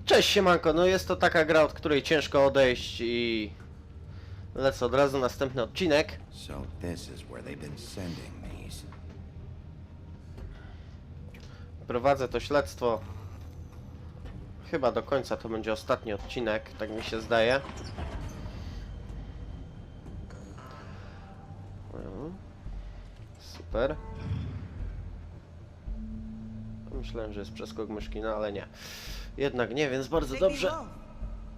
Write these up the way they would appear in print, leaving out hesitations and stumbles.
Cześć siemanko, no jest to taka gra, od której ciężko odejść i lecę od razu następny odcinek. Prowadzę to śledztwo. Chyba do końca to będzie ostatni odcinek, tak mi się zdaje. Super. Myślałem, że jest przeskok myszki, no ale nie. Jednak nie, więc bardzo dobrze.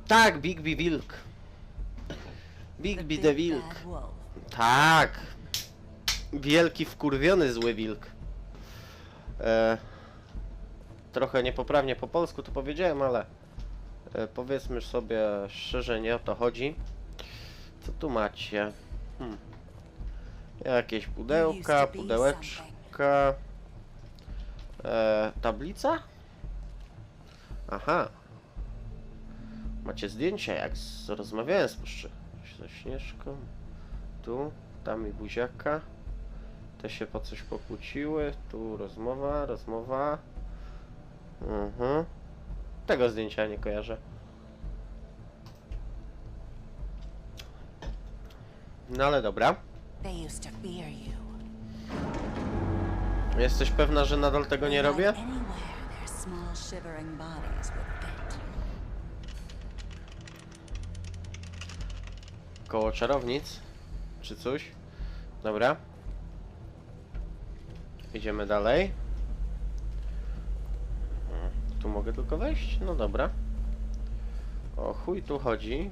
Tak, Bigby Wilk. Bigby the Wilk. Tak. Wielki, wkurwiony, zły wilk. Trochę niepoprawnie po polsku to powiedziałem, ale powiedzmy sobie szczerze, nie o to chodzi. Co tu macie? Jakieś pudełka, pudełeczka. Tablica? Aha. Macie zdjęcia, jak rozmawiałem ze Śnieżką. Tu, tam i buziaka. Te się po coś pokłóciły. Tu rozmowa. Tego zdjęcia nie kojarzę. No ale dobra. Jesteś pewna, że nadal tego nie robię? Koło czarownic? Czy coś? Dobra. Idziemy dalej. Tu mogę tylko wejść? No dobra. O chuj tu chodzi.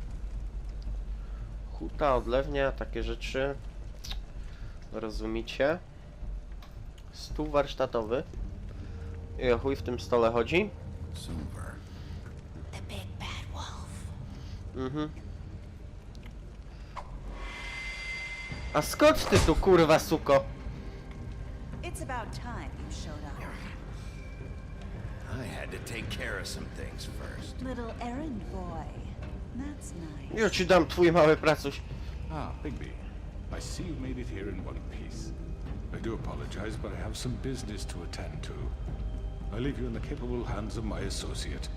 Huta, odlewnia, takie rzeczy. Rozumicie? Stół warsztatowy. I o chuj w tym stole chodzi? A skąd ty tu, kurwa, suko? It's about time you showed up. I had to take care of some things first. Little errand boy. That's nice. Ja ci dam twój mały pracuś. Ah, Bigby. I see you made it here in one piece. I do apologize, but I have some business to attend to. I leave you in the capable hands of my associate.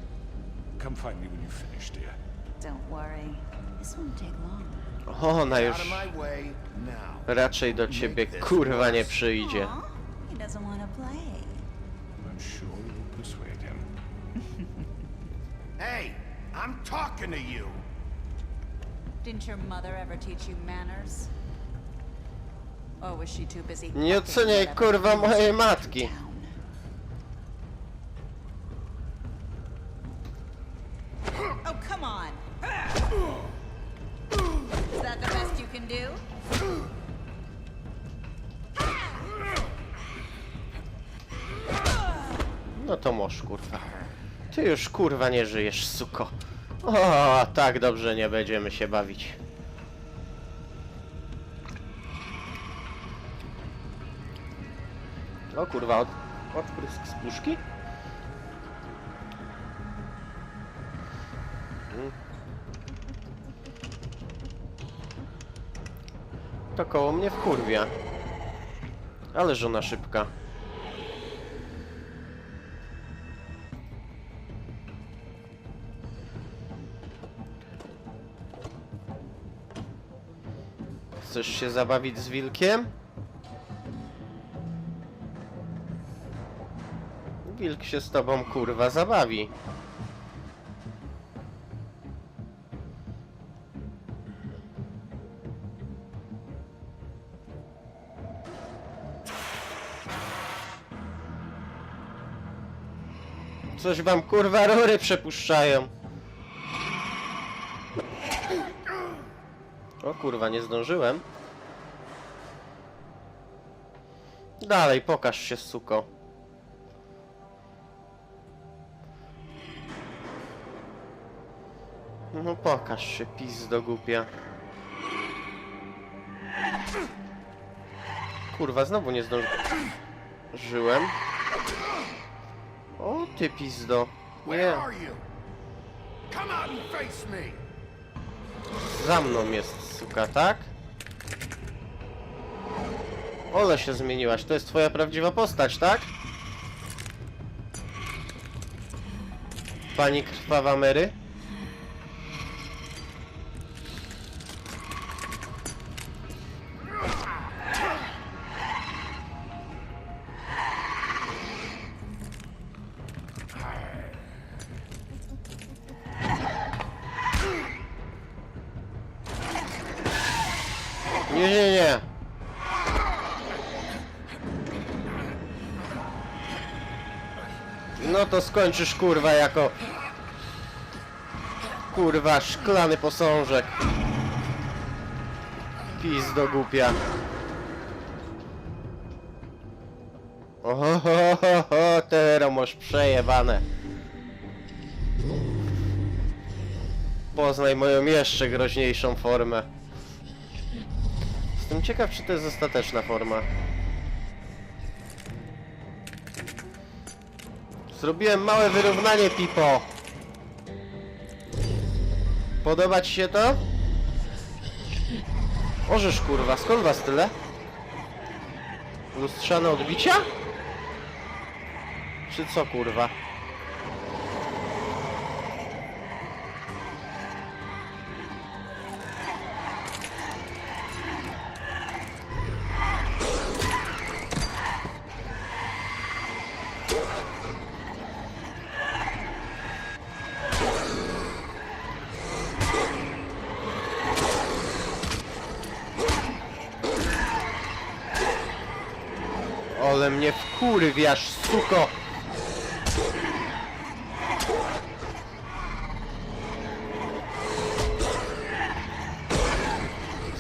Come find me when you've finished, dear. Don't worry. This won't take long. Ona już Out of my way now. raczej do ciebie, kurwa, nie przyjdzie. Aw, he doesn't want to play. I'm sure you'll persuade him. Hey, I'm talking to you. Didn't your mother ever teach you manners? Or was she too busy? Nie oceniaj, kurwa, mojej matki. Oh, come on. Is that the best you can do? No to moż, kurwa. Ty już, kurwa, nie żyjesz, suko. O, tak dobrze nie będziemy się bawić. O kurwa, odprysk z puszki? To koło mnie wkurwia. Ale żona szybka. Chcesz się zabawić z wilkiem? Wilk się z tobą, kurwa, zabawi. Coś wam, kurwa, rury przepuszczają. O kurwa, nie zdążyłem. Dalej, pokaż się, suko. No pokaż się, pizdo głupia. Kurwa, znowu nie zdążyłem. O ty pizdo. Where Nie. are you? Come out and face me. Za mną jest, suka, tak? Ole się zmieniłaś, to jest twoja prawdziwa postać, tak? Pani Krwawa Mary? Nie. No to skończysz kurwa jako... Kurwa, szklany posążek. Pizdo głupia. Oho, teraz masz przejebane. Poznaj moją jeszcze groźniejszą formę. Jestem ciekaw, czy to jest ostateczna forma. Zrobiłem małe wyrównanie, Pipo. Podoba ci się to? Orzesz, kurwa, skąd was tyle? Lustrzane odbicia? Czy co, kurwa? Ale mnie wkurwiasz, suko!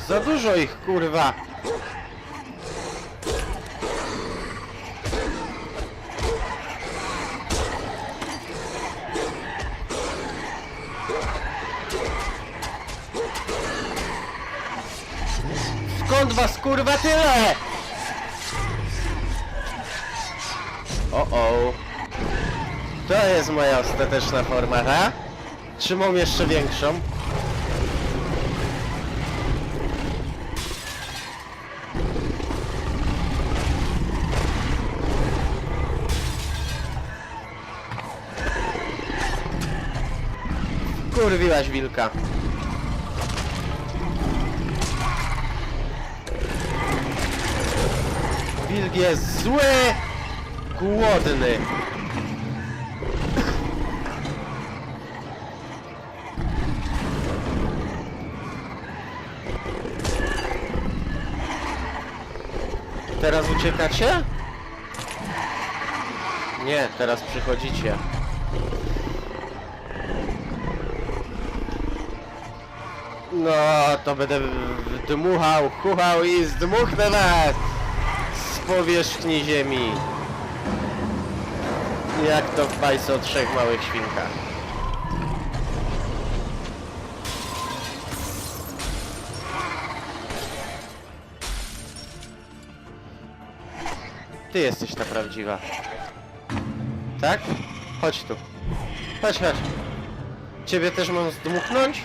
Za dużo ich, kurwa! Skąd was, kurwa, tyle? O. To jest moja ostateczna forma, ha? Czy mam jeszcze większą? Kurwiłaś wilka. Wilk jest zły! Głodny. Teraz uciekacie? Nie, teraz przychodzicie. No, to będę dmuchał, chuchał i zdmuchnę was z powierzchni ziemi. Jak to w bajce o 3 małych świnkach. Ty jesteś ta prawdziwa. Tak? Chodź tu. Chodź. Ciebie też mam zdmuchnąć?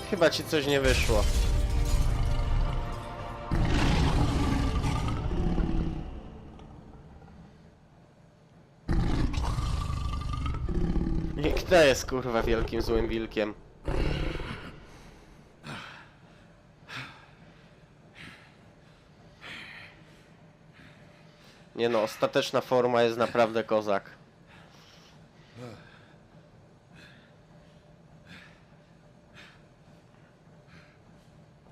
Chyba ci coś nie wyszło. I kto jest, kurwa, wielkim złym wilkiem? Nie no, ostateczna forma jest naprawdę kozak.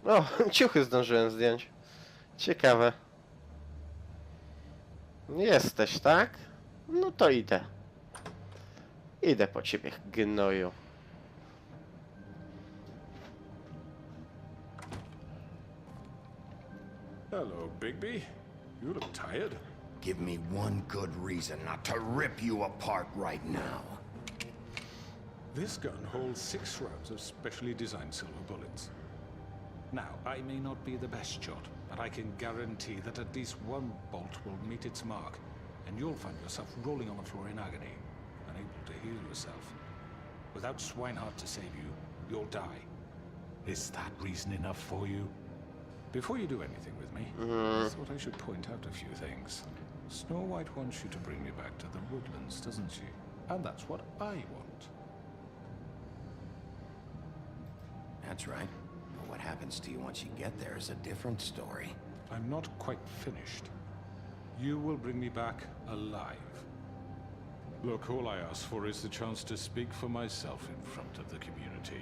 O, ciuchy zdążyłem zdjąć. Ciekawe. Jesteś, tak? No to idę. Idę po ciebie, gnoju. Hello, Bigby. You look tired. Give me one good reason not to rip you apart right now. This gun holds 6 rounds of specially designed silver bullets. Now, I may not be the best shot, but I can guarantee that at least one bolt will meet its mark and you'll find yourself rolling on the floor in agony, unable to heal yourself. Without Swinehart to save you, you'll die. Is that reason enough for you? Before you do anything with me, I thought I should point out a few things. Snow White wants you to bring me back to the woodlands, doesn't she? And that's what I want. That's right. But what happens to you once you get there is a different story. I'm not quite finished. You will bring me back alive. Look, all I ask for is the chance to speak for myself in front of the community.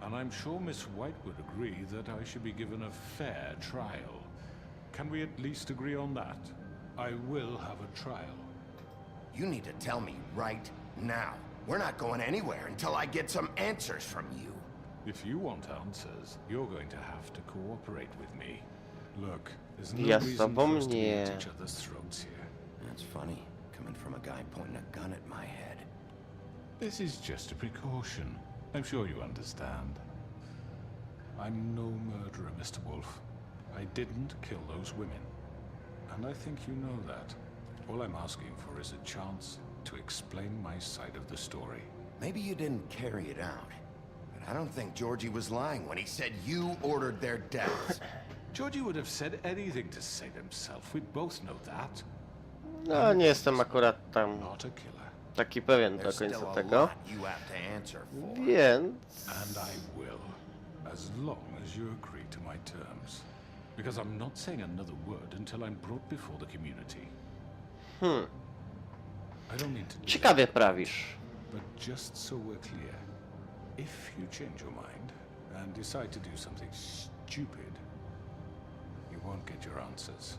And I'm sure Miss White would agree that I should be given a fair trial. Can we at least agree on that? I will have a trial. You need to tell me right now. We're not going anywhere until I get some answers from you. If you want answers, you're going to have to cooperate with me. Look, there's no Ja reason z tobą for us to be nie. at each other's throats here. That's funny, coming from a guy pointing a gun at my head. This is just a precaution. I'm sure you understand. I'm no murderer, Mr. Wolf. I didn't kill those women. And I think you know that. All I'm asking for is a chance to explain my side of the story. Maybe you didn't carry it out. But I don't think Georgie was lying when he said you ordered their deaths. Georgie would have said anything to save himself. We both know that. No, nie jestem akurat tam Not a killer. taki pewien do There's still końca a tego. lot you have to answer for. Więc... And I will. As long as you agree to my terms. Because I'm not saying another word until I'm brought before the community. I don't need to do Ciekawie prawisz. But just so we're clear, if you change your mind and decide to do something stupid, you won't get your answers.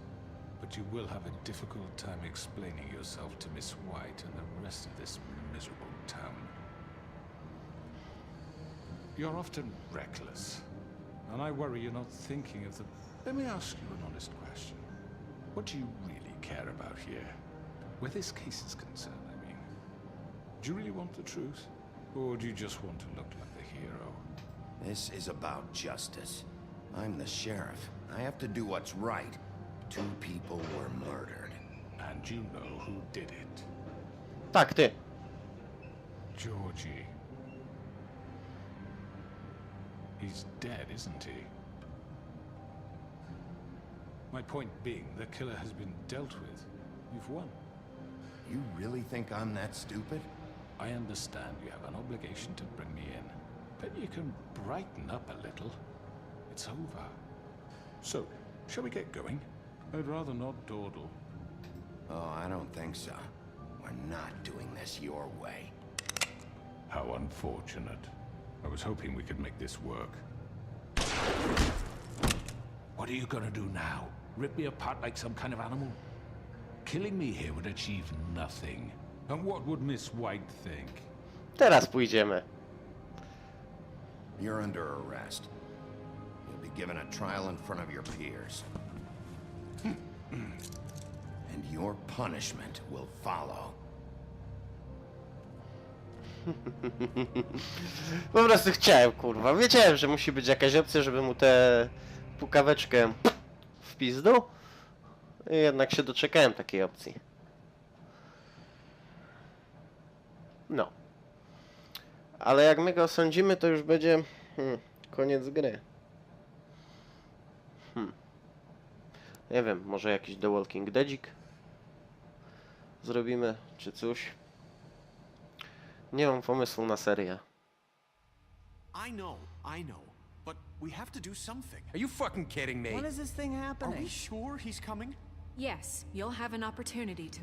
But you will have a difficult time explaining yourself to Miss White and the rest of this miserable town. You're often reckless, and I worry you're not thinking of the... Let me ask you an honest question. What do you really care about here? Where this case is concerned, I mean. Do you really want the truth? Or do you just want to look like the hero? This is about justice. I'm the sheriff. I have to do what's right. 2 people were murdered. And you know who did it. Tak, ty. Georgie. He's dead, isn't he? My point being, the killer has been dealt with. You've won. You really think I'm that stupid? I understand you have an obligation to bring me in, but you can brighten up a little. It's over. So, shall we get going? I'd rather not dawdle. Oh, I don't think so. We're not doing this your way. How unfortunate. I was hoping we could make this work. What are you gonna do now? Rip me apart like some kind of animal? Killing me here would achieve nothing. And what would Miss White think? Teraz pójdziemy. You're under arrest. You'll be given a trial in front of your peers. And your punishment will follow. Po prostu chciałem, kurwa. Wiedziałem, że musi być jakaś opcja, żeby mu tę pukaweczkę w pizdu. I jednak się doczekałem takiej opcji. No. Ale jak my go osądzimy, to już będzie koniec gry. Nie wiem, może jakiś The Walking Deadzik zrobimy, czy coś. Nie mam pomysłu na serię. I know, but we have to do something. Are you fucking kidding me? When is this thing Are happening? we sure he's coming? Yes, you'll have an opportunity to...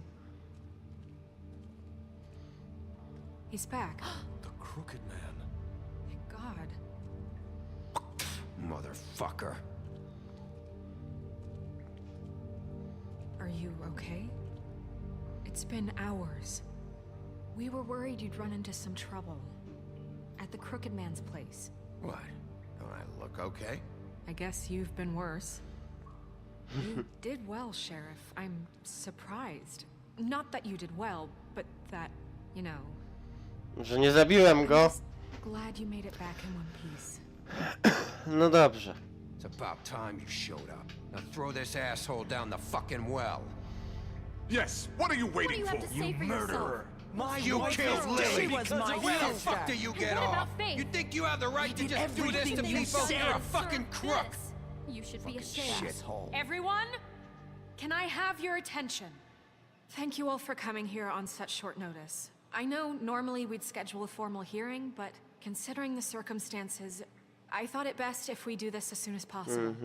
He's back. The Crooked Man. Thank God. Motherfucker. Are you okay? It's been hours. We were worried you'd run into some trouble. At the Crooked Man's place. What? Don't I look okay? I guess you've been worse. You did well, Sheriff. I'm surprised. Not that you did well, but that, you know... Że nie zabiłem I'm go. just glad you made it back in one piece. No dobrze. It's about time you showed up. Now throw this asshole down the fucking well. Yes, what are you What do waiting you for? have to say for yourself? My You wife killed is Lily. She was my Where the sister. fuck do you get what off? about Faith? You think you have the right to just do this to Everything you people? said You're a deserved fucking crook. this. You should be ashamed. Shithole. Everyone, can I have your attention? Thank you all for coming here on such short notice. I know normally we'd schedule a formal hearing, but considering the circumstances, I thought it best if we do this as soon as possible.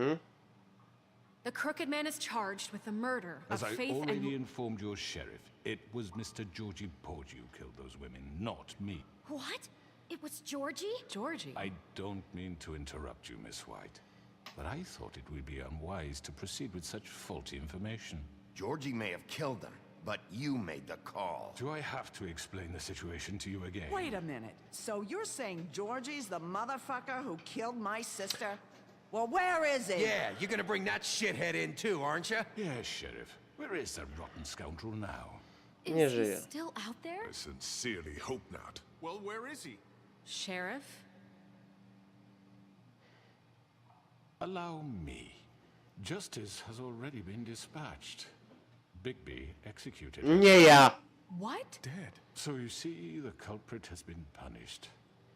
The Crooked Man is charged with the murder As of I Faith already and... informed your sheriff, it was Mr. Georgie Porgy who killed those women, not me. What? It was Georgie? Georgie. I don't mean to interrupt you, Miss White, but I thought it would be unwise to proceed with such faulty information. Georgie may have killed them, but you made the call. Do I have to explain the situation to you again? Wait a minute. So you're saying Georgie's the motherfucker who killed my sister? Well, where is he? Yeah, you're gonna bring that shithead in too, aren't you? Yes, Sheriff. Where is that rotten scoundrel now? Nie Is he żyje. still out there? I sincerely hope not. Well, where is he? Sheriff? Allow me. Justice has already been dispatched. Bigby executed. Nie ja. What? Dead. So you see, the culprit has been punished.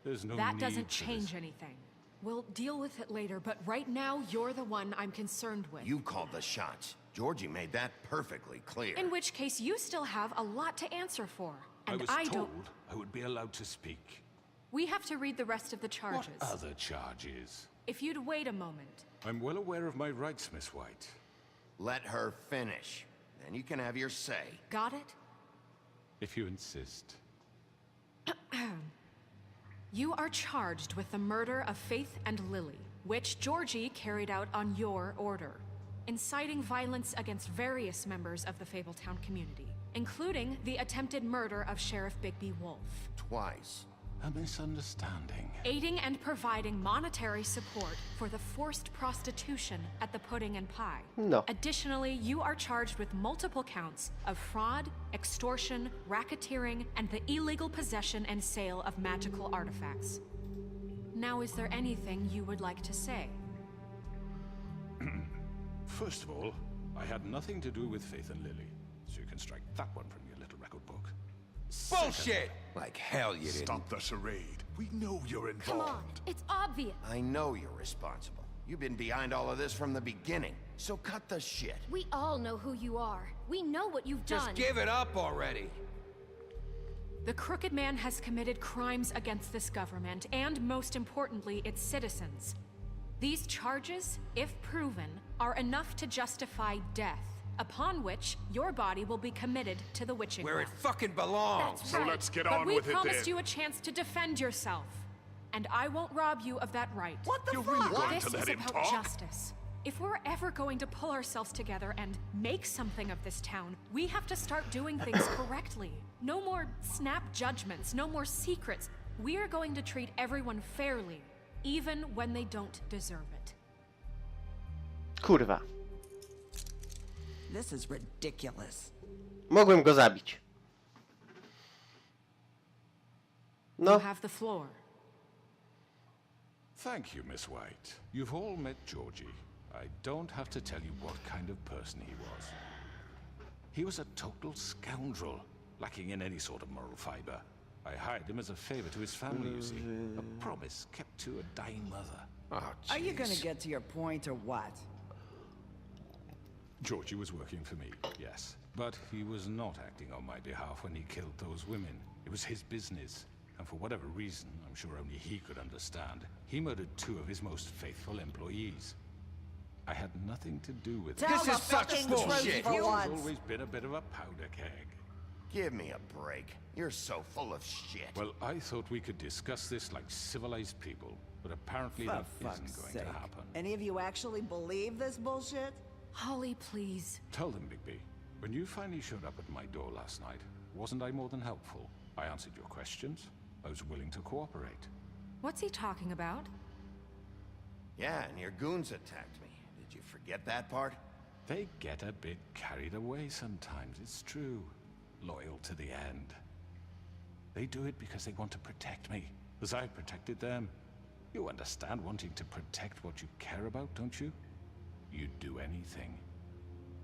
There's no That need doesn't for change this. anything. We'll deal with it later, but right now, you're the one I'm concerned with. You called the shots. Georgie made that perfectly clear. In which case, you still have a lot to answer for. And I was told don't... I would be allowed to speak. We have to read the rest of the charges. What other charges? If you'd wait a moment. I'm well aware of my rights, Miss White. Let her finish. Then you can have your say. Got it? If you insist. You are charged with the murder of Faith and Lily, which Georgie carried out on your order, inciting violence against various members of the Fabletown community, including the attempted murder of Sheriff Bigby Wolf. Twice. A misunderstanding. Aiding and providing monetary support for the forced prostitution at the Pudding and Pie. No. Additionally, you are charged with multiple counts of fraud, extortion, racketeering, and the illegal possession and sale of magical artifacts. Now, is there anything you would like to say? First of all, I had nothing to do with Faith and Lily, so you can strike that one from your little record book. Bullshit! Like hell you didn't. Stop the charade. We know you're Come involved. on, it's obvious. I know you're responsible. You've been behind all of this from the beginning. So cut the shit. We all know who you are. We know what you've done. Just give it up already. The Crooked Man has committed crimes against this government and, most importantly, its citizens. These charges, if proven, are enough to justify death, upon which your body will be committed to the witching Where it well. fucking belongs. That's So right. let's get But on we with it promised then. you a chance to defend yourself, and I won't rob you of that right. What the You're fuck? really going This to let is him about talk? justice. If we're ever going to pull ourselves together and make something of this town, we have to start doing things correctly. No more snap judgments, no more secrets. We are going to treat everyone fairly, even when they don't deserve it. Kurwa. This is ridiculous. Mogłem go zabić. You No. have the floor. Thank you, Miss White. You've all met Georgie. I don't have to tell you what kind of person he was. He was a total scoundrel, lacking in any sort of moral fiber. I hired him as a favor to his family, you see. A promise kept to a dying mother. Oh, Are you gonna jeez. get to your point or what? Georgie was working for me, yes. But he was not acting on my behalf when he killed those women. It was his business. And for whatever reason, I'm sure only he could understand, he murdered 2 of his most faithful employees. I had nothing to do with it. Tell This the is such fucking bullshit. truth for He's once. always been a bit of a powder keg. Give me a break. You're so full of shit. Well, I thought we could discuss this like civilized people, but apparently For that fuck's isn't going sake. to happen. Any of you actually believe this bullshit? Holly, please. Tell them, Bigby, when you finally showed up at my door last night, wasn't I more than helpful? I answered your questions. I was willing to cooperate. What's he talking about? Yeah, and your goons attacked me. Did you forget that part? They get a bit carried away sometimes, it's true. Loyal to the end. They do it because they want to protect me, as I've protected them. You understand wanting to protect what you care about, don't you? You'd do anything.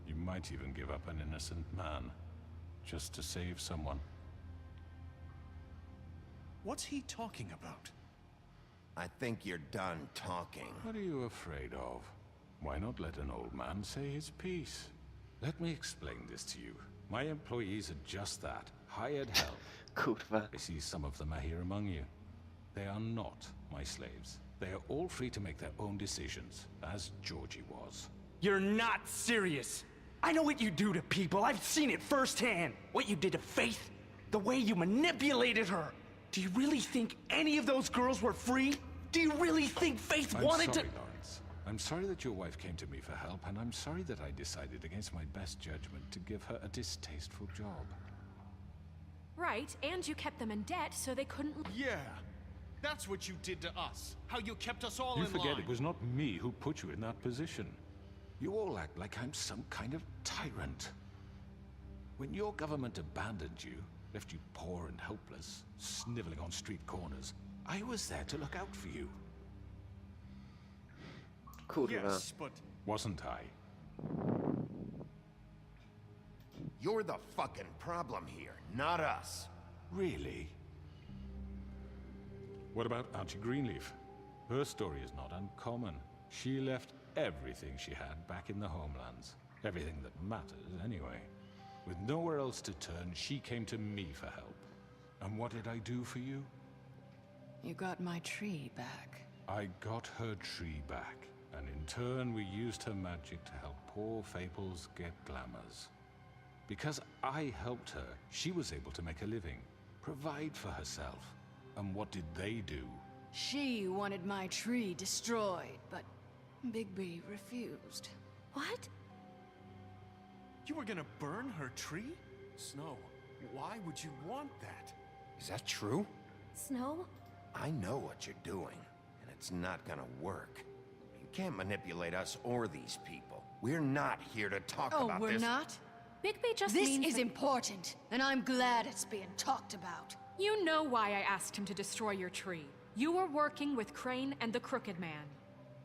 You might even give up an innocent man, just to save someone. What's he talking about? I think you're done talking. What are you afraid of? Why not let an old man say his piece? Let me explain this to you. My employees are just that, hired help. Kurwa. I see some of them are here among you. They are not my slaves. They are all free to make their own decisions, as Georgie was. You're not serious. I know what you do to people. I've seen it firsthand. What you did to Faith, the way you manipulated her. Do you really think any of those girls were free? Do you really think Faith wanted to... I'm sorry, Lawrence. I'm sorry that your wife came to me for help, and I'm sorry that I decided against my best judgment to give her a distasteful job. Right, and you kept them in debt so they couldn't... Yeah, that's what you did to us. How you kept us all You in forget line. it was not me who put you in that position. You all act like I'm some kind of tyrant. When your government abandoned you, left you poor and helpless, sniveling on street corners, I was there to look out for you. Kurwa. Yes, but Wasn't I? You're the fucking problem here, not us. Really? What about Auntie Greenleaf? Her story is not uncommon. She left everything she had back in the homelands. Everything that matters, anyway. With nowhere else to turn, she came to me for help. And what did I do for you? You got my tree back. I got her tree back, and in turn we used her magic to help poor Faples get glamours. Because I helped her, she was able to make a living, provide for herself. And what did they do? She wanted my tree destroyed, but Bigby refused. What? you were gonna burn her tree? Snow, why would you want that? Is that true? Snow? I know what you're doing, and it's not gonna work. You can't manipulate us or these people. We're not here to talk Oh, about we're this. not? Bigby just This means is that- important, and I'm glad it's being talked about. You know why I asked him to destroy your tree. You were working with Crane and the Crooked Man.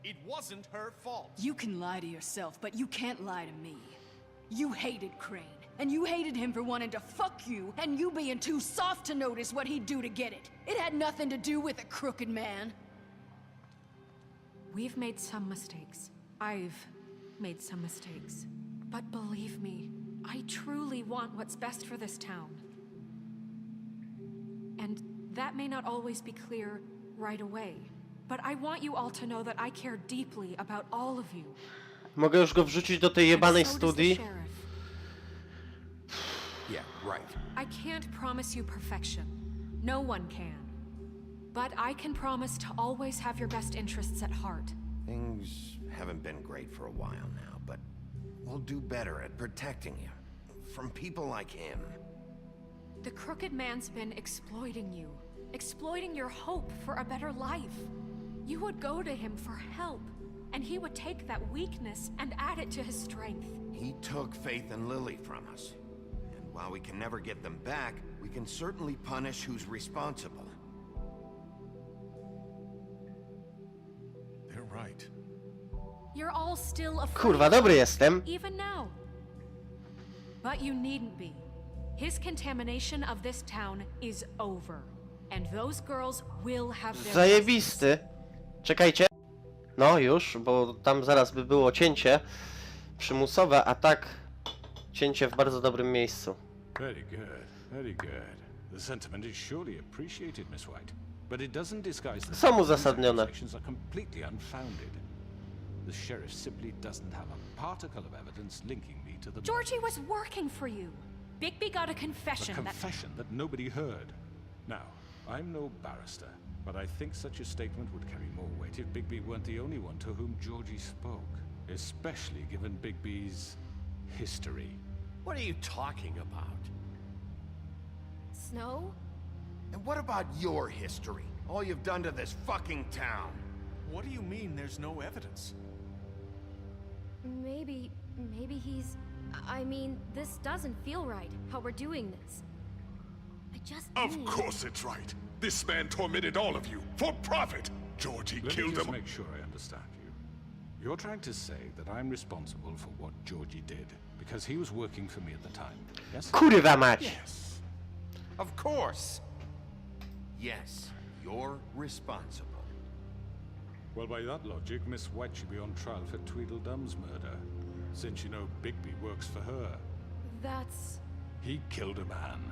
It wasn't her fault. You can lie to yourself, but you can't lie to me. You hated Crane, and you hated him for wanting to fuck you, and you being too soft to notice what he'd do to get it. It had nothing to do with the Crooked Man. We've made some mistakes. I've made some mistakes. But believe me, I truly want what's best for this town. And that may not always be clear right away. But I want you all to know that I care deeply about all of you. Mogę już go wrzucić do tej jebanej And so does the studii? sheriff. Yeah, right. I can't promise you perfection. No one can. But I can promise to always have your best interests at heart. Things haven't been great for a while now, but we'll do better at protecting you from people like him. The Crooked Man's been exploiting you. Exploiting your hope for a better life. You would go to him for help, and he would take that weakness and add it to his strength. He took Faith and Lily from us. And while we can never get them back, we can certainly punish who's responsible. They're right. You're all still afraid. Kurwa, dobry jestem. Even now. But you needn't be. His contamination of this town is over. And those girls will have their Zajebisty. Czekajcie. No już, bo tam zaraz by było cięcie przymusowe, a tak cięcie w bardzo dobrym miejscu. Very good, very good. The sentiment is surely appreciated, Miss White. But it doesn't disguise the Są fact that uzasadnione. these accusations are completely unfounded. The sheriff simply doesn't have a particle of evidence linking me to the Georgie was working for you. Bigby got a confession A confession that nobody heard. Now, I'm no barrister, but I think such a statement would carry more weight if Bigby weren't the only one to whom Georgie spoke, especially given Bigby's history. What are you talking about? Snow? And what about your history? All you've done to this fucking town? What do you mean there's no evidence? Maybe he's... I mean, this doesn't feel right, how we're doing this. I just Of need... course it's right. This man tormented all of you for profit. Georgie Let me killed just him. make sure I understand you. You're trying to say that I'm responsible for what Georgie did Because he was working for me at the time. Yes? Kurwa mać! Yes. Of course. Yes, you're responsible. Well, by that logic, Miss White should be on trial for Tweedledum's murder. Since you know Bigby works for her. That's... He killed a man.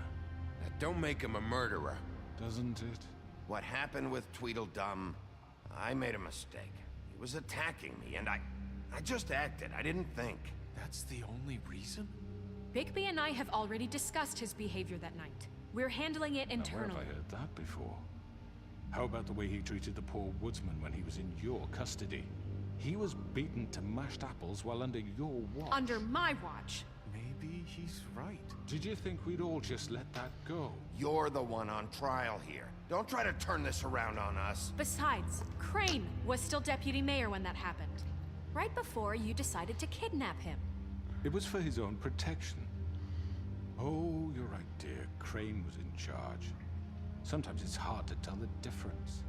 That don't make him a murderer. Doesn't it? What happened with Tweedledum, I made a mistake. He was attacking me, and I just acted. I didn't think. That's the only reason? Bigby and I have already discussed his behavior that night. We're handling it Now, where internally. have I heard that before? How about the way he treated the poor woodsman when he was in your custody? He was beaten to mashed apples while under your watch. Under my watch. Maybe he's right. Did you think we'd all just let that go? You're the one on trial here. Don't try to turn this around on us. Besides, Crane was still deputy mayor when that happened. Right before you decided to kidnap him. It was for his own protection. Oh, you're right, dear. Crane was in charge. Sometimes it's hard to tell the difference.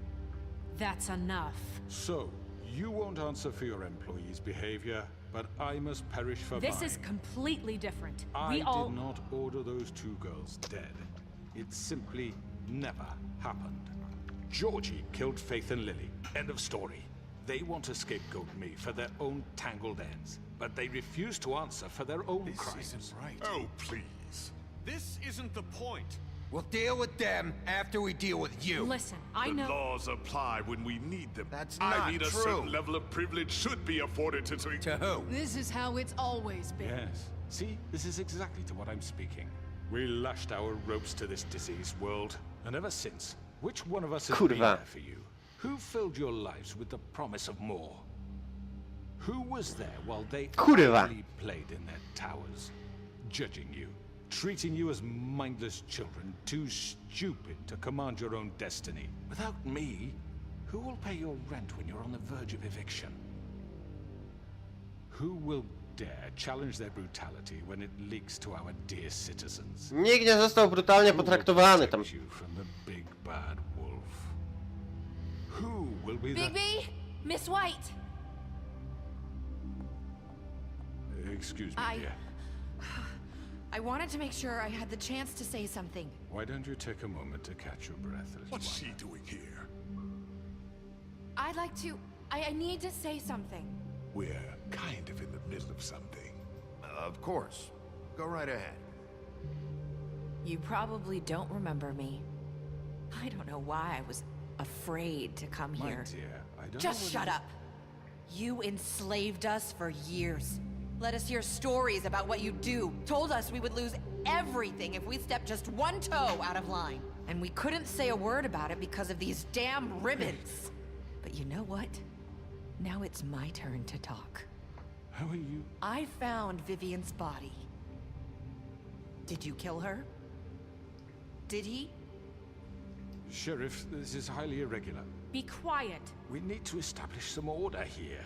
That's enough. So, you won't answer for your employees' behavior, but I must perish for This mine. is completely different. I We all... did not order those two girls dead. It simply never happened. Georgie killed Faith and Lily. End of story. They want to scapegoat me for their own tangled ends, but they refuse to answer for their own This crimes. isn't right. Oh, please. This isn't the point. We'll deal with them after we deal with you. Listen, I The know... laws apply when we need them. That's I not mean, a true. certain level of privilege should be afforded to... To who? This is how it's always been. Yes. See, this is exactly to what I'm speaking. We lashed our ropes to this diseased world, and ever since, which one of us has been Kurwa. there for you? Who filled your lives with the promise of more? Who was there while they Kurwa. idly played in their towers, judging you, treating you as mindless children, too stupid to command your own destiny? Without me, who will pay your rent when you're on the verge of eviction? Who will dare challenge their brutality when it leaks to our dear citizens? Nikt nie został brutalnie Who will potraktowany tam. protect you from the big bad wolf? Who will be the... Bigby! Miss White! Excuse me, I- dear. I wanted to make sure I had the chance to say something. Why don't you take a moment to catch your breath, little What's one? she doing here? I'd like to... I need to say something. We're kind of in the middle of something. Of course. Go right ahead. You probably don't remember me. I don't know why I was afraid to come My here. dear, I don't Just know shut up. You enslaved us for years. Let us hear stories about what you do. Told us we would lose everything if we stepped just one toe out of line. And we couldn't say a word about it because of these damn ribbons. But you know what? Now it's my turn to talk. How are you? I found Vivian's body. Did you kill her? Did he? Sheriff, this is highly irregular. Be quiet. We need to establish some order here.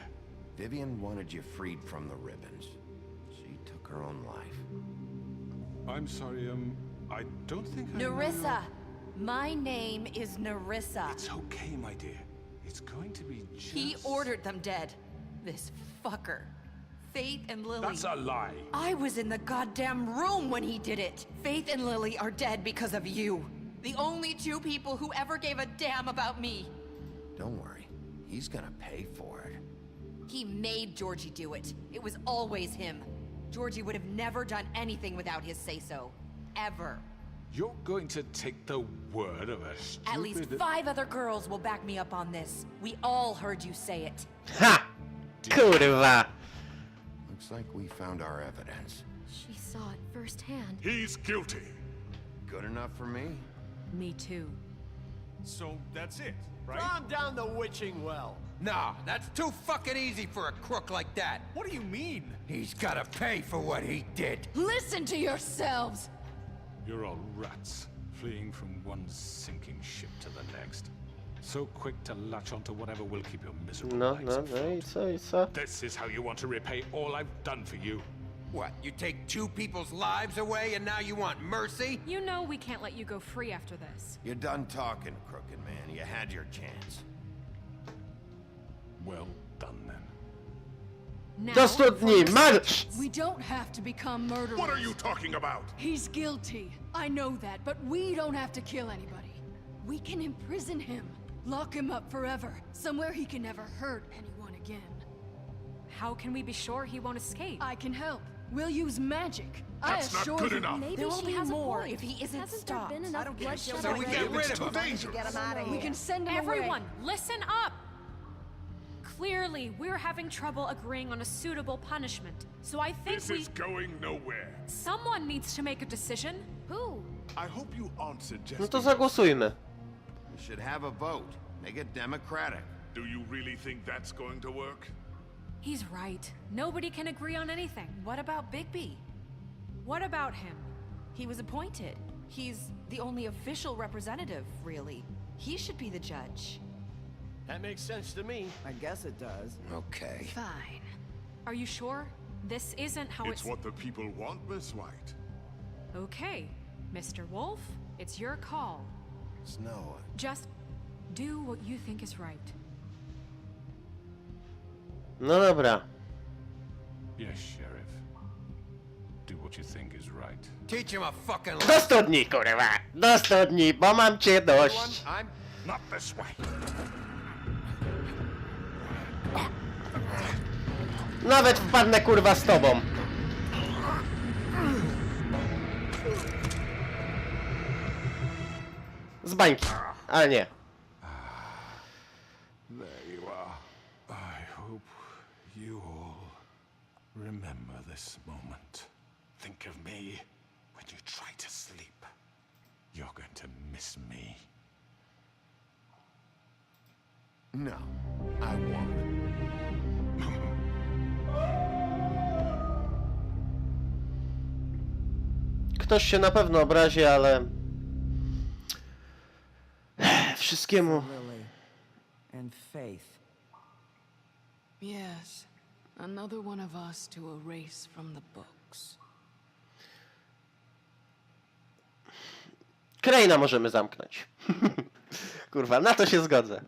Vivian wanted you freed from the ribbons. She took her own life. I'm sorry, I don't think I know Nerissa! My name is Nerissa. It's okay, my dear. It's going to be just... He ordered them dead. This fucker. Faith and Lily. That's a lie. I was in the goddamn room when he did it. Faith and Lily are dead because of you. The only two people who ever gave a damn about me. Don't worry. He's gonna pay for it. He made Georgie do it. It was always him. Georgie would have never done anything without his say-so. Ever. You're going to take the word of a stupid... At least 5 other girls will back me up on this. We all heard you say it. Ha! Kurwa! Looks like we found our evidence. She saw it firsthand. He's guilty. Good enough for me? Me too. So that's it, right? Calm down the witching well. Nah, that's too fucking easy for a crook like that. What do you mean? He's gotta pay for what he did. Listen to yourselves! You're all rats, fleeing from one sinking ship to the next. So quick to latch onto whatever will keep your miserable No, lives no, no afloat. i co, i co? This is how you want to repay all I've done for you. What, you take 2 people's lives away and now you want mercy? You know we can't let you go free after this. You're done talking, crooked man. You had your chance. Well done, then. Now, Do studni, marsz! We don't have to become murderers. What are you talking about? He's guilty. I know that, but we don't have to kill anybody. We can imprison him. Lock him up forever. Somewhere he can never hurt anyone again. How can we be sure he won't escape? I can help. We'll use magic. That's not good enough. Maybe There will she be has more a point. if he isn't Hasn't stopped. there been enough bloodshed So we already? get rid It's of too him. dangerous. Get him out of here. We can send him Everyone, away. listen up! Clearly, we're having trouble agreeing on a suitable punishment. So I think This is going nowhere. someone needs to make a decision. Who? I hope you aren't suggesting... No to zagłosujmy. We should have a vote. Make it democratic. Do you really think that's going to work? He's right. Nobody can agree on anything. What about Bigby? What about him? He was appointed. He's the only official representative, really. He should be the judge. That makes sense to me. I guess it does. Okay. Fine. Are you sure? This isn't how It's what the people want, Miss White. Okay, Mr. Wolf, it's your call. Snow, Just do what you think is right. No dobra. Yes, Sheriff. Do what you think is right. teach him a fucking Do lesson. studni, kurwa! Do studni, bo mam cię dość. I'm Not this way. Nawet wpadnę, kurwa, z tobą. Z bańki. Ale nie. There you are. I hope you all remember this moment. Think of me when you try to sleep. You're going to miss me. No, I won't. Ktoś się na pewno obrazi, ale... Wszystkiemu... Lily. And Faith. Yes. Another one of us to erase from the books. Crane'a możemy zamknąć. Kurwa, na to się zgodzę.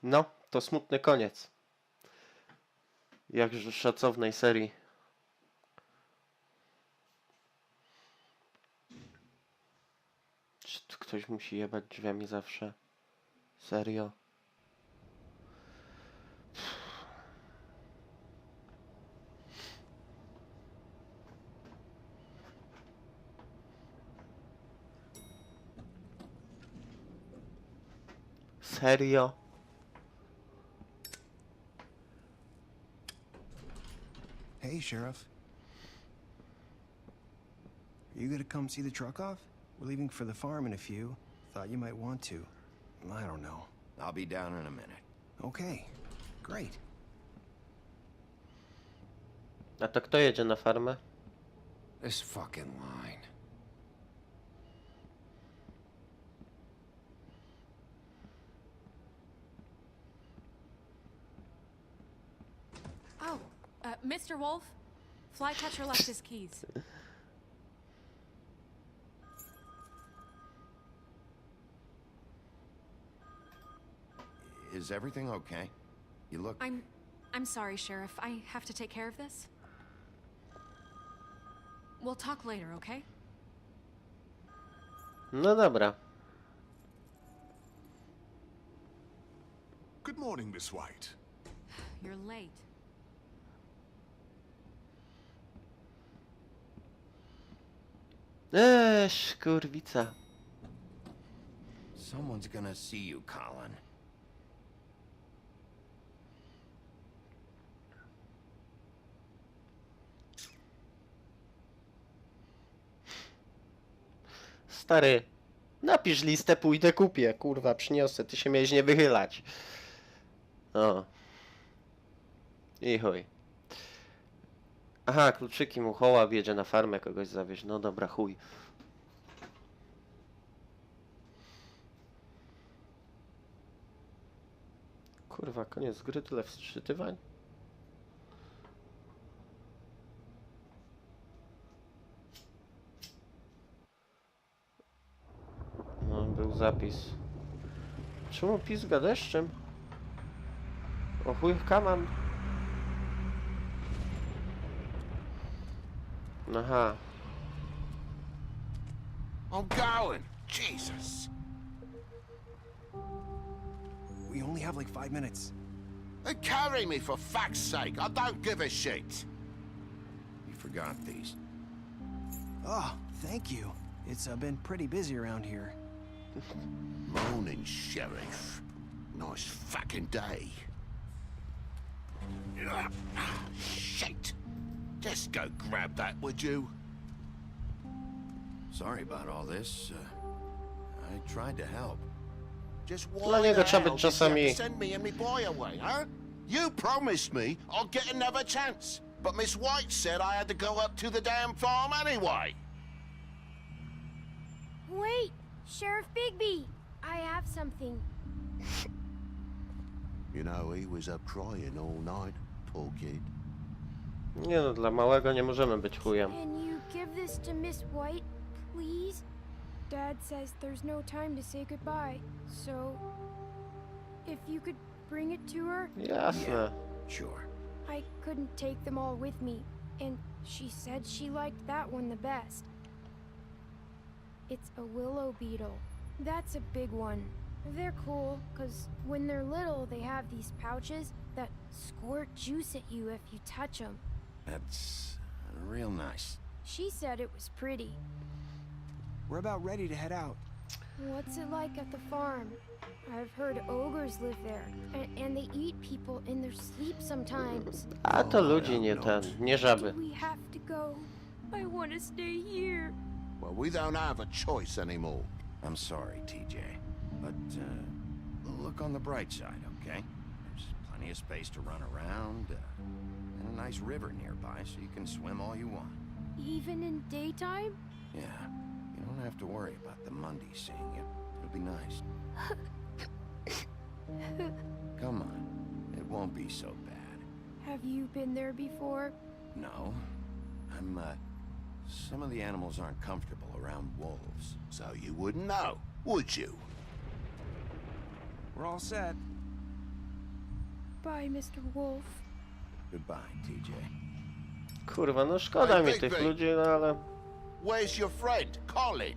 No, to smutny koniec. Jakże szacownej serii. Czy tu ktoś musi jebać drzwiami zawsze? Serio? Serio? Hey, Sheriff. Are you gonna come see the truck off? We're leaving for the farm in a few. Thought you might want to. I don't know. I'll be down in a minute. Okay, great. A to kto jedzie na farmę? This fucking line. Oh, Mr. Wolf, Flycatcher left his keys. Is everything okay? You look... I'm sorry, Sheriff. I have to take care of this. We'll talk later, okay? No dobra. Good morning, Miss White. You're late. Kurwica. Someone's gonna see you, Colin. Stary, napisz listę, pójdę kupię. Kurwa, przyniosę. Ty się miałeś nie wychylać. O. I chuj. Aha, kluczyki mu Hołab jedzie na farmę kogoś zawieźć. No dobra, chuj. Kurwa, koniec gry, tyle wsczytywań. No, był zapis. Czemu pizga deszczem? O chujka mam. Aha. I'm going. Jesus. We only have like 5 minutes. Then carry me for fuck's sake. I don't give a shit. You forgot these. Oh, thank you. It's been pretty busy around here. Morning, Sheriff. Nice fucking day. Shit. Just go grab that, would you? Sorry about all this. I tried to help. Just Dla why niego the trzeba hell być did you have czasami... to send me and me boy away, huh? You promised me I'll get another chance, but Miss White said I had to go up to the damn farm anyway. Wait, Sheriff Bigby, I have something. You know, he was up crying all night, poor kid. Nie no, dla małego nie możemy być chujem. Can you give this to Miss White, please? Dad says there's no time to say goodbye, so if you could bring it to her. Jasne. Sure. I couldn't take them all with me, and she said she liked that one the best. It's a willow beetle. That's a big one. They're cool, because when they're little, they have these pouches that squirt juice at you if you touch them. That's real nice. She said it was pretty. We're about ready to head out. What's it like at the farm? I've heard ogres live there, and they eat people in their sleep sometimes. A to ludzi, nie nie żaby. Do we have to go? I want to stay here. Well, we don't have a choice anymore. I'm sorry, TJ, but look on the bright side, okay? There's plenty of space to run around, and a nice river nearby, so you can swim all you want. Even in daytime? Yeah, you don't have to worry about the Monday seeing you. It'll be nice. Come on, it won't be so bad. Have you been there before? No, some of the animals aren't comfortable around wolves, so you wouldn't know, would you? We're all set. Bye, Mr. Wolf. Goodbye, TJ. Kurwa, no szkoda mi tych ludzi, no ale... Where's your friend, Colin?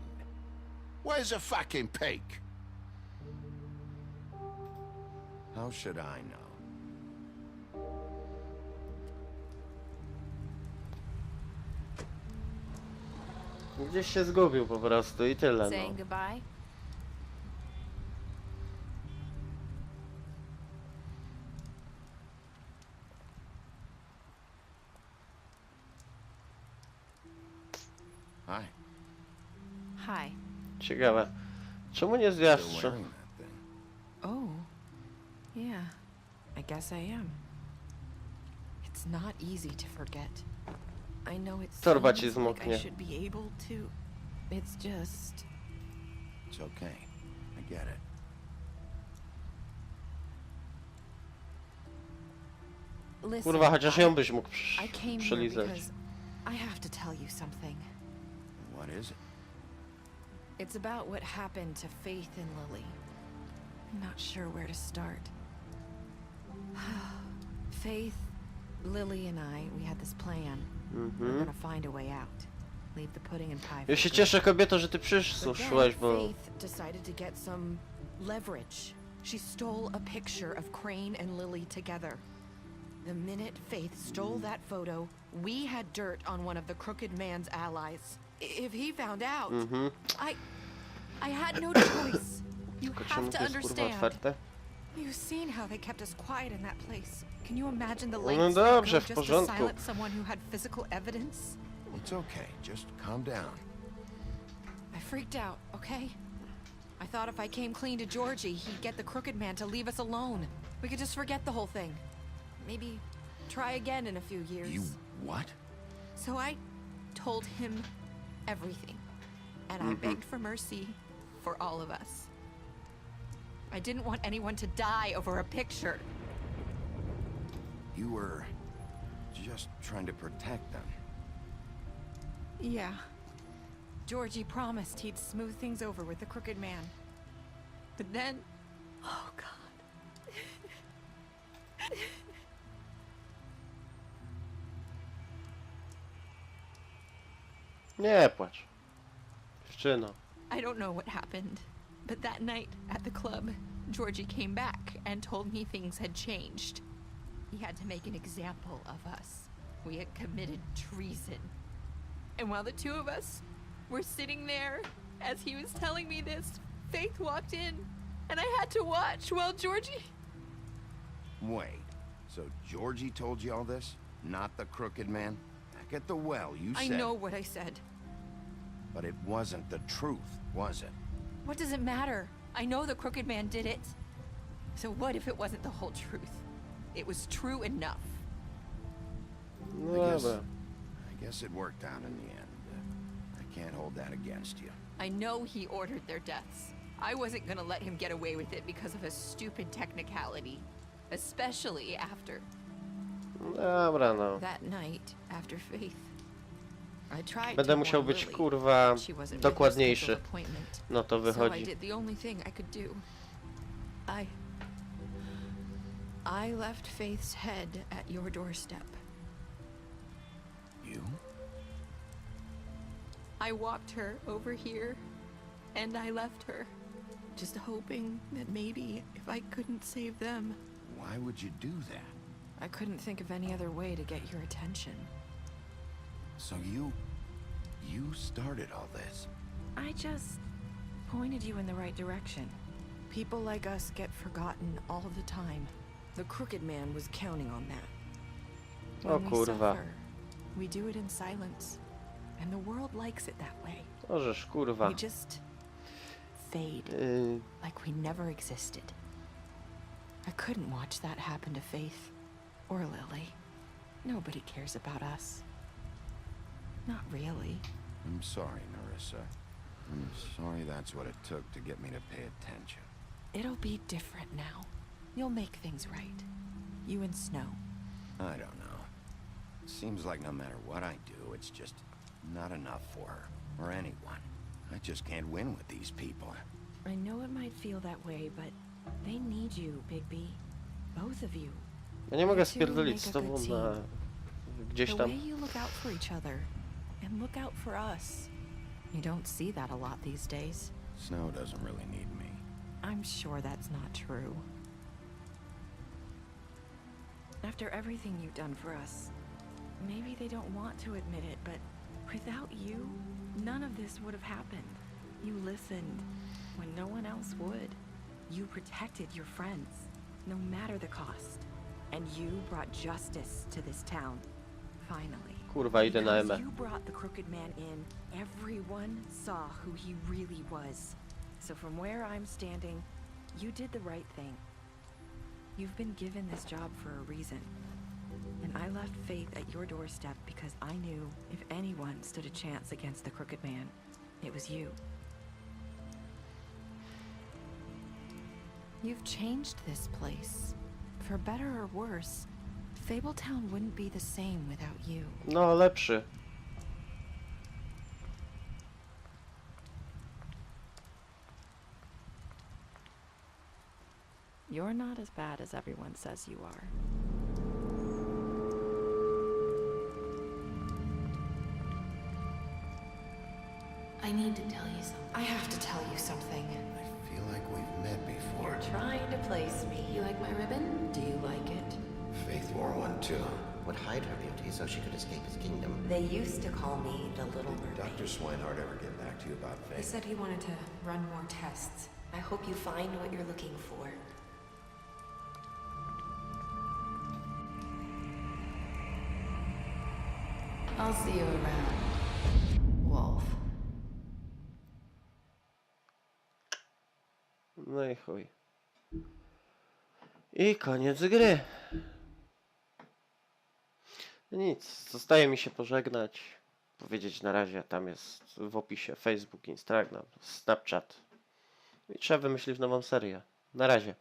Where's the fucking pig? How should I know? Gdzieś się zgubił po prostu i tyle, Saying no. goodbye? Hi. Hi. Ciekawe. Czemu nie Still zwiastrzy? wearing that thing. Oh. Yeah. I guess I am. It's not easy to forget. I know it Torba ci seems like I zmoknie. should be able to. It's just... It's okay. I get it. Listen, Kurwa, chociaż ją byś mógł I came here przelizać. because I have to tell you something. What is it? It's about what happened to Faith and Lily. I'm not sure where to start. Faith, Lily and I, we had this plan. We're gonna find a way out. Leave the pudding and pie. Ja się for cieszę, kobieto, że ty But przyszłaś, then bo... Faith decided to get some leverage. She stole a picture of Crane and Lily together. The minute Faith stole that photo, we had dirt on one of the crooked man's allies. If he found out, I had no choice. You Tylko have czemu to to jest kurwa understand. otwarte? You've seen how they kept us quiet in that place. Can you imagine the No lengths they dobrze, go w just to porządku. silence someone who had physical evidence? It's okay. Just calm down. I freaked out, okay? I thought if I came clean to Georgie, he'd get the crooked man to leave us alone. We could just forget the whole thing. Maybe try again in a few years. You what? So I told him everything. And I begged for mercy for all of us. I didn't want anyone to die over a picture. You were just trying to protect them. Yeah. Georgie promised he'd smooth things over with the crooked man. But then, Oh, God. Nie płacz. Dziewczyno. I don't know what happened, but that night at the club, Georgie came back and told me things had changed. He had to make an example of us. We had committed treason. And while the two of us were sitting there, as he was telling me this, Faith walked in, and I had to watch while Georgie... Wait, so Georgie told you all this? Not the crooked man? Back at the well, you said... I know what I said. But it wasn't the truth, was it? What does it matter? I know the crooked man did it. So what if it wasn't the whole truth? It was true enough. I guess it worked out in the end. I can't hold that against you. I know he ordered their deaths. I wasn't gonna let him get away with it because of a stupid technicality. Especially after... Dobra, no. That night, after Faith. I tried Będę to musiał warn być, Lily. kurwa, She wasn't with her dokładniejszy. scheduled appointment. No to So I wychodzi. did the only thing I could do. I left Faith's head at your doorstep. You? I walked her over here, and I left her, just hoping that maybe if I couldn't save them. Why would you do that? I couldn't think of any other way to get your attention. So you started all this? I just pointed you in the right direction. People like us get forgotten all the time. The crooked man was counting on that. O When we kurwa. suffer, we do it in silence, and the world likes it that way. Możesz, kurwa. We just fade, like we never existed. I couldn't watch that happen to Faith or Lily. Nobody cares about us. Not really. I'm sorry, Narissa. I'm sorry that's what it took to get me to pay attention. It'll be different now. You'll make things right. You and Snow. I don't know. It seems like no matter what I do, it's just not enough for her, or anyone. I just can't win with these people. I know it might feel that way, but they need you, Bigby. Both of you. Ja nie mogę You two spierdolić make z a tobą good na... team. gdzieś The tam. way you look out for each other, and look out for us. You don't see that a lot these days. Snow doesn't really need me. I'm sure that's not true. After everything you've done for us, maybe they don't want to admit it, but without you, none of this would have happened. You listened when no one else would. You protected your friends, no matter the cost. And you brought justice to this town, finally. Kurwa, idę na Because Emę. you brought the crooked man in, everyone saw who he really was. So from where I'm standing, you did the right thing. You've been given this job for a reason. And I left Faith at your doorstep because I knew if anyone stood a chance against the crooked man, it was you. You've changed this place. For better or worse, Fabletown wouldn't be the same without you. No, lepszy. You're not as bad as everyone says you are. I need to tell you something. I have to tell you something. I feel like we've met before. You're trying to place me. You like my ribbon? Do you like it? Faith wore one too. Would hide her beauty so she could escape his kingdom. They used to call me the Little Did Mermaid. Dr. Swinehart ever get back to you about He Faith? said he wanted to run more tests. I hope you find what you're looking for. I'll see you around, Wolf. No i chuj. I koniec gry. Nic, zostaje mi się pożegnać. Powiedzieć na razie, tam jest w opisie Facebook, Instagram, Snapchat. I trzeba wymyślić nową serię. Na razie.